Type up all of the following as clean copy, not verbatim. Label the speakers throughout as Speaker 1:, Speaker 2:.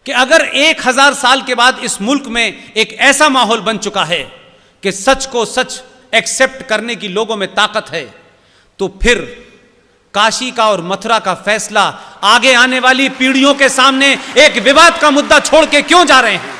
Speaker 1: कि अगर 1000 साल के बाद इस मुल्क में एक ऐसा माहौल बन चुका है कि सच को सच एक्सेप्ट करने की लोगों में ताकत है, तो फिर काशी का और मथुरा का फैसला आगे आने वाली पीढ़ियों के सामने एक विवाद का मुद्दा छोड़ के क्यों जा रहे हैं?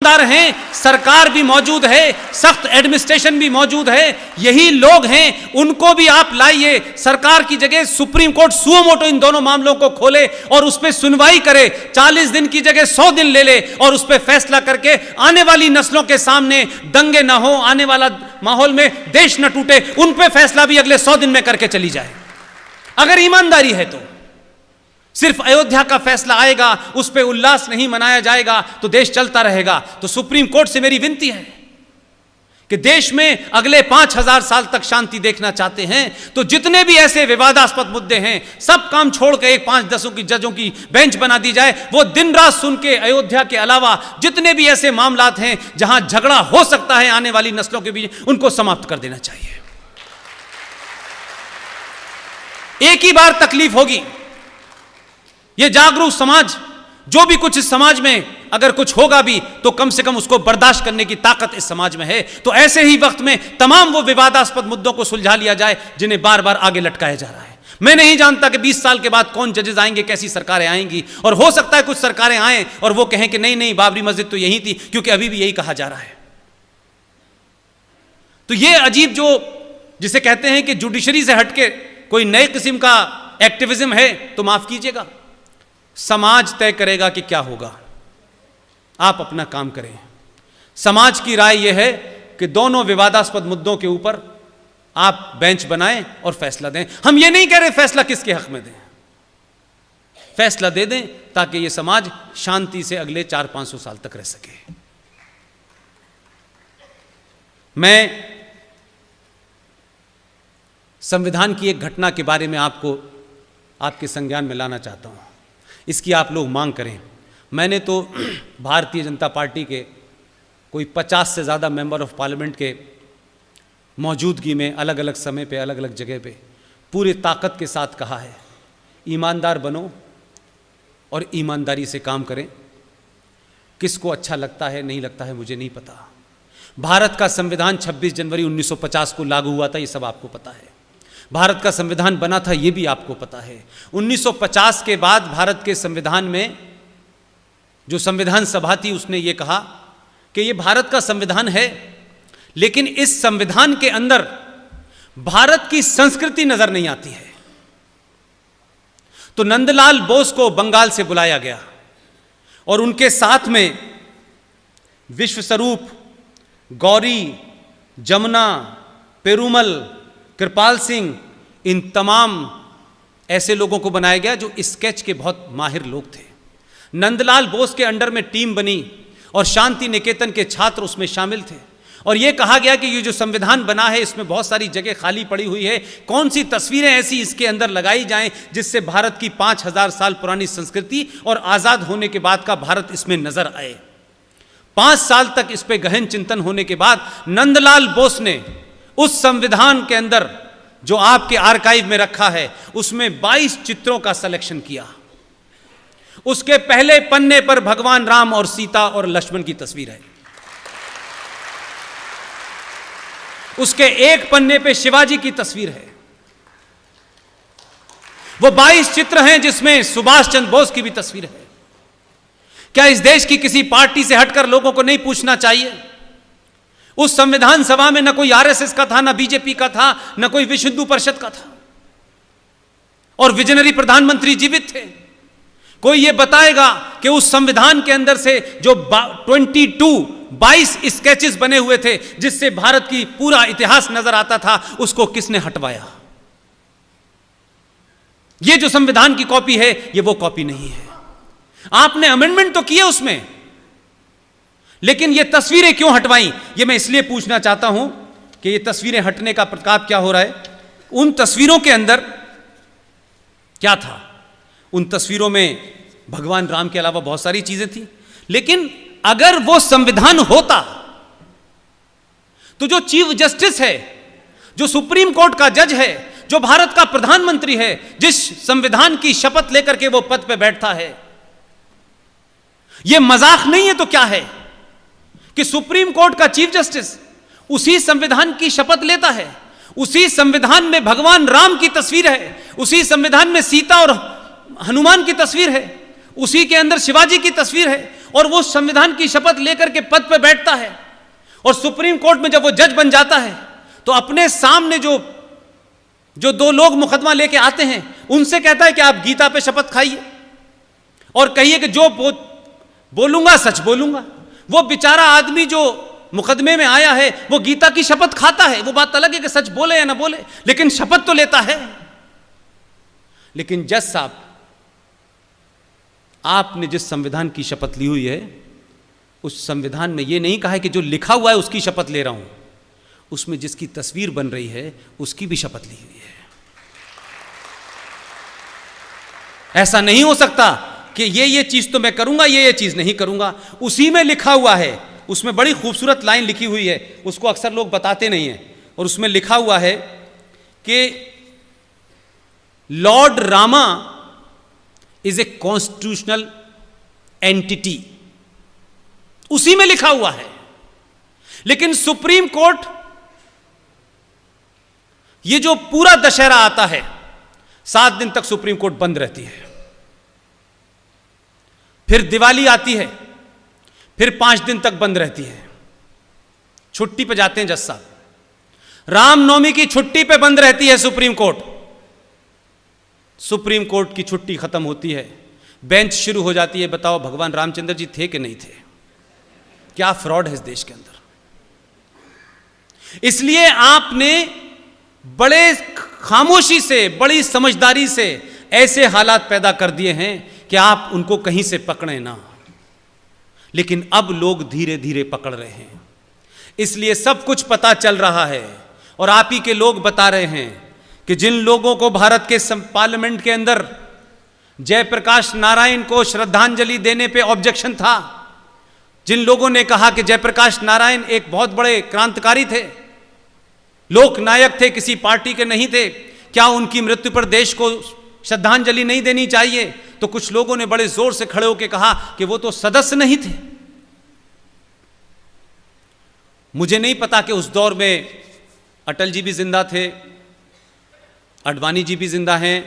Speaker 1: हैं, सरकार भी मौजूद है, सख्त एडमिनिस्ट्रेशन भी मौजूद है, यही लोग हैं, उनको भी आप लाइए। सरकार की जगह सुप्रीम कोर्ट सुओ मोटो इन दोनों मामलों को खोले और उस पर सुनवाई करे, 40 दिन की जगह 100 दिन ले ले और उस पर फैसला करके आने वाली नस्लों के सामने दंगे ना हो, आने वाला माहौल में देश न टूटे, उन पर फैसला भी अगले 100 दिन में करके चली जाए। अगर ईमानदारी है तो सिर्फ अयोध्या का फैसला आएगा, उस पर उल्लास नहीं मनाया जाएगा तो देश चलता रहेगा। तो सुप्रीम कोर्ट से मेरी विनती है कि देश में अगले 5000 साल तक शांति देखना चाहते हैं तो जितने भी ऐसे विवादास्पद मुद्दे हैं सब काम छोड़ के एक 5-10 की जजों की बेंच बना दी जाए। वो दिन रात सुन के अयोध्या के अलावा जितने भी ऐसे मामलात हैं जहां झगड़ा हो सकता है आने वाली नस्लों के बीच, उनको समाप्त कर देना चाहिए। एक ही बार तकलीफ होगी, ये जागरूक समाज, जो भी कुछ इस समाज में अगर कुछ होगा भी तो कम से कम उसको बर्दाश्त करने की ताकत इस समाज में है। तो ऐसे ही वक्त में तमाम वो विवादास्पद मुद्दों को सुलझा लिया जाए जिन्हें बार बार आगे लटकाया जा रहा है। मैं नहीं जानता कि 20 साल के बाद कौन जजेस आएंगे, कैसी सरकारें आएंगी, और हो सकता है कुछ सरकारें आएं और वो कहें कि नहीं नहीं बाबरी मस्जिद तो यही थी, क्योंकि अभी भी यही कहा जा रहा है। तो ये अजीब जो जिसे कहते हैं कि जुडिशरी से हटके कोई नए किस्म का एक्टिविज्म है, तो माफ कीजिएगा, समाज तय करेगा कि क्या होगा। आप अपना काम करें। समाज की राय यह है कि दोनों विवादास्पद मुद्दों के ऊपर आप बेंच बनाएं और फैसला दें। हम ये नहीं कह रहे फैसला किसके हक में दें, फैसला दे दें ताकि यह समाज शांति से अगले 400-500 साल तक रह सके। मैं संविधान की एक घटना के बारे में आपके संज्ञान में लाना चाहता हूं, इसकी आप लोग मांग करें। मैंने तो भारतीय जनता पार्टी के कोई 50 से ज़्यादा मेंबर ऑफ पार्लियामेंट के मौजूदगी में अलग अलग समय पे अलग अलग जगह पे पूरी ताकत के साथ कहा है, ईमानदार बनो और ईमानदारी से काम करें। किसको अच्छा लगता है नहीं लगता है मुझे नहीं पता। भारत का संविधान 26 जनवरी 1950 को लागू हुआ था, ये सब आपको पता है। भारत का संविधान बना था, यह भी आपको पता है। 1950 के बाद भारत के संविधान में जो संविधान सभा थी उसने यह कहा कि यह भारत का संविधान है, लेकिन इस संविधान के अंदर भारत की संस्कृति नजर नहीं आती है। तो नंदलाल बोस को बंगाल से बुलाया गया और उनके साथ में विश्वस्वरूप, गौरी, जमुना, पेरुमल, कृपाल सिंह, इन तमाम ऐसे लोगों को बनाया गया जो स्केच के बहुत माहिर लोग थे। नंदलाल बोस के अंडर में टीम बनी और शांति निकेतन के छात्र उसमें शामिल थे और यह कहा गया कि ये जो संविधान बना है इसमें बहुत सारी जगह खाली पड़ी हुई है, कौन सी तस्वीरें ऐसी इसके अंदर लगाई जाएं जिससे भारत की 5000 साल पुरानी संस्कृति और आज़ाद होने के बाद का भारत इसमें नजर आए। 5 साल तक इस पर गहन चिंतन होने के बाद नंदलाल बोस ने उस संविधान के अंदर जो आपके आर्काइव में रखा है उसमें 22 चित्रों का सिलेक्शन किया। उसके पहले पन्ने पर भगवान राम और सीता और लक्ष्मण की तस्वीर है, उसके एक पन्ने पे शिवाजी की तस्वीर है। वो 22 चित्र हैं जिसमें सुभाष चंद्र बोस की भी तस्वीर है। क्या इस देश की किसी पार्टी से हटकर लोगों को नहीं पूछना चाहिए? उस संविधान सभा में न कोई आरएसएस का था, न बीजेपी का था, न कोई विश्व हिंदू परिषद का था, और विजनरी प्रधानमंत्री जीवित थे। कोई ये बताएगा कि उस संविधान के अंदर से जो 22 स्केचेस बने हुए थे जिससे भारत की पूरा इतिहास नजर आता था, उसको किसने हटवाया? ये जो संविधान की कॉपी है ये वो कॉपी नहीं है। आपने अमेंडमेंट तो किए उसमें, लेकिन ये तस्वीरें क्यों हटवाई? ये मैं इसलिए पूछना चाहता हूं कि ये तस्वीरें हटने का प्रताप क्या हो रहा है। उन तस्वीरों के अंदर क्या था? उन तस्वीरों में भगवान राम के अलावा बहुत सारी चीजें थी, लेकिन अगर वो संविधान होता तो जो चीफ जस्टिस है, जो सुप्रीम कोर्ट का जज है, जो भारत का प्रधानमंत्री है, जिस संविधान की शपथ लेकर के वो पद पे बैठता है, यह मजाक नहीं है तो क्या है कि सुप्रीम कोर्ट का चीफ जस्टिस उसी संविधान की शपथ लेता है, उसी संविधान में भगवान राम की तस्वीर है, उसी संविधान में सीता और हनुमान की तस्वीर है, उसी के अंदर शिवाजी की तस्वीर है, और वो संविधान की शपथ लेकर के पद पर बैठता है। और सुप्रीम कोर्ट में जब वो जज बन जाता है तो अपने सामने जो दो लोग मुकदमा लेके आते हैं उनसे कहता है कि आप गीता पे शपथ खाइए और कहिए कि जो बोलूंगा सच बोलूंगा। वो बेचारा आदमी जो मुकदमे में आया है वो गीता की शपथ खाता है, वो बात अलग है कि सच बोले या ना बोले, लेकिन शपथ तो लेता है। लेकिन जज साहब, आपने जिस संविधान की शपथ ली हुई है उस संविधान में यह नहीं कहा है कि जो लिखा हुआ है उसकी शपथ ले रहा हूं, उसमें जिसकी तस्वीर बन रही है उसकी भी शपथ ली हुई है। ऐसा नहीं हो सकता कि ये चीज तो मैं करूंगा, ये चीज नहीं करूंगा। उसी में लिखा हुआ है, उसमें बड़ी खूबसूरत लाइन लिखी हुई है, उसको अक्सर लोग बताते नहीं हैं, और उसमें लिखा हुआ है कि Lord Rama is a constitutional entity, उसी में लिखा हुआ है। लेकिन सुप्रीम कोर्ट, ये जो पूरा दशहरा आता है 7 दिन तक सुप्रीम कोर्ट बंद रहती है, फिर दिवाली आती है, फिर 5 दिन तक बंद रहती है, छुट्टी पे जाते हैं जज साहब। रामनवमी की छुट्टी पे बंद रहती है सुप्रीम कोर्ट। सुप्रीम कोर्ट की छुट्टी खत्म होती है, बेंच शुरू हो जाती है। बताओ भगवान रामचंद्र जी थे कि नहीं थे? क्या फ्रॉड है इस देश के अंदर। इसलिए आपने बड़े खामोशी से, बड़ी समझदारी से ऐसे हालात पैदा कर दिए हैं कि आप उनको कहीं से पकड़े ना। लेकिन अब लोग धीरे धीरे पकड़ रहे हैं, इसलिए सब कुछ पता चल रहा है। और आप ही के लोग बता रहे हैं कि जिन लोगों को भारत के पार्लियामेंट के अंदर जयप्रकाश नारायण को श्रद्धांजलि देने पे ऑब्जेक्शन था, जिन लोगों ने कहा कि जयप्रकाश नारायण एक बहुत बड़े क्रांतिकारी थे, लोकनायक थे, किसी पार्टी के नहीं थे, क्या उनकी मृत्यु पर देश को श्रद्धांजलि नहीं देनी चाहिए? तो कुछ लोगों ने बड़े जोर से खड़े होकर कहा कि वो तो सदस्य नहीं थे। मुझे नहीं पता कि उस दौर में अटल जी भी जिंदा थे, अडवाणी जी भी जिंदा हैं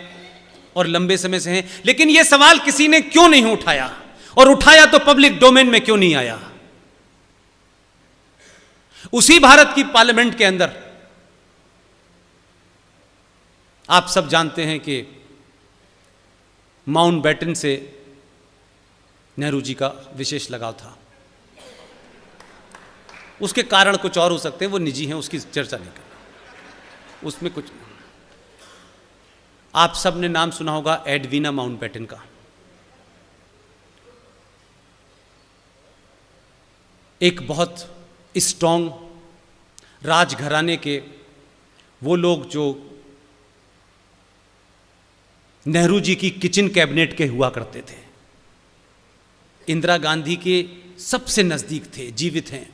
Speaker 1: और लंबे समय से हैं, लेकिन यह सवाल किसी ने क्यों नहीं उठाया, और उठाया तो पब्लिक डोमेन में क्यों नहीं आया? उसी भारत की पार्लियामेंट के अंदर आप सब जानते हैं कि माउंटबेटन से नेहरू जी का विशेष लगाव था। उसके कारण कुछ और हो सकते हैं, वो निजी हैं, उसकी चर्चा नहीं करना, उसमें कुछ। आप सब ने नाम सुना होगा एडवीना माउंटबेटन का। एक बहुत स्ट्रॉन्ग राजघराने के वो लोग जो नेहरू जी की किचन कैबिनेट के हुआ करते थे, इंदिरा गांधी के सबसे नजदीक थे, जीवित हैं।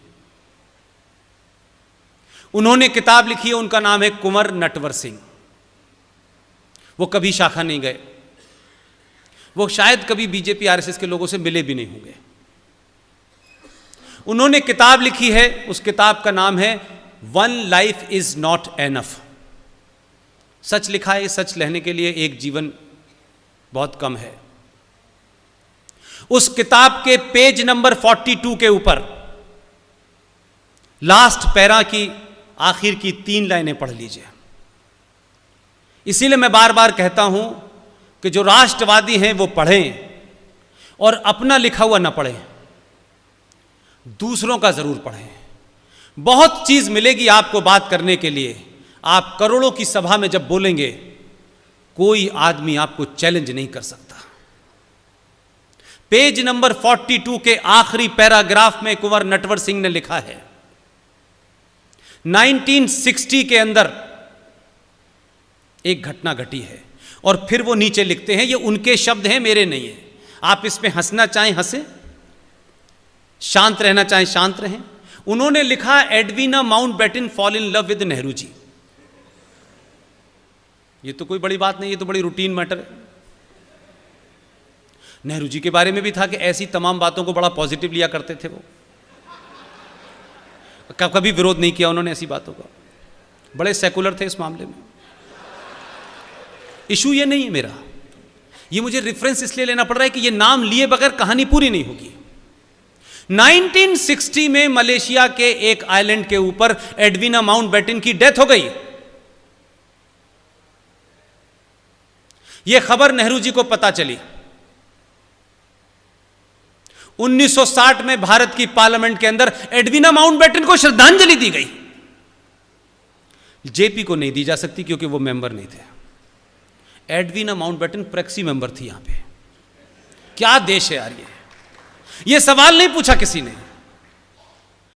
Speaker 1: उन्होंने किताब लिखी है, उनका नाम है कुंवर नटवर सिंह। वो कभी शाखा नहीं गए, वो शायद कभी बीजेपी आरएसएस के लोगों से मिले भी नहीं होंगे। उन्होंने किताब लिखी है, उस किताब का नाम है one life is not enough. सच लिखा है, सच कहने के लिए एक जीवन बहुत कम है। उस किताब के पेज नंबर 42 के ऊपर लास्ट पैरा की आखिर की 3 लाइनें पढ़ लीजिए। इसीलिए मैं बार बार कहता हूं कि जो राष्ट्रवादी हैं वो पढ़ें और अपना लिखा हुआ ना पढ़ें, दूसरों का जरूर पढ़ें। बहुत चीज मिलेगी आपको बात करने के लिए। आप करोड़ों की सभा में जब बोलेंगे, कोई आदमी आपको चैलेंज नहीं कर सकता। पेज नंबर 42 के आखिरी पैराग्राफ में कुंवर नटवर सिंह ने लिखा है, 1960 के अंदर एक घटना घटी है, और फिर वो नीचे लिखते हैं, ये उनके शब्द हैं, मेरे नहीं है। आप इसमें हंसना चाहें हंसे, शांत रहना चाहें शांत रहें। उन्होंने लिखा, Edwina Mountbatten fall in love with Nehru ji. ये तो कोई बड़ी बात नहीं, ये तो बड़ी रूटीन मैटर है। नेहरू जी के बारे में भी था कि ऐसी तमाम बातों को बड़ा पॉजिटिव लिया करते थे वो, कभी विरोध नहीं किया उन्होंने ऐसी बातों का, बड़े सेकुलर थे इस मामले में। इशू ये नहीं है मेरा, ये मुझे रेफरेंस इसलिए लेना पड़ रहा है कि ये नाम लिए बगैर कहानी पूरी नहीं होगी। 1960 में मलेशिया के एक आइलैंड के ऊपर एडविना माउंटबेटन की डेथ हो गई। यह खबर नेहरू जी को पता चली। 1960 में भारत की पार्लियामेंट के अंदर एडविना माउंटबेटन को श्रद्धांजलि दी गई। जेपी को नहीं दी जा सकती क्योंकि वो मेंबर नहीं थे। एडविना माउंटबेटन प्रेक्सी मेंबर थी। यहां पे क्या देश है यार, ये सवाल नहीं पूछा किसी ने।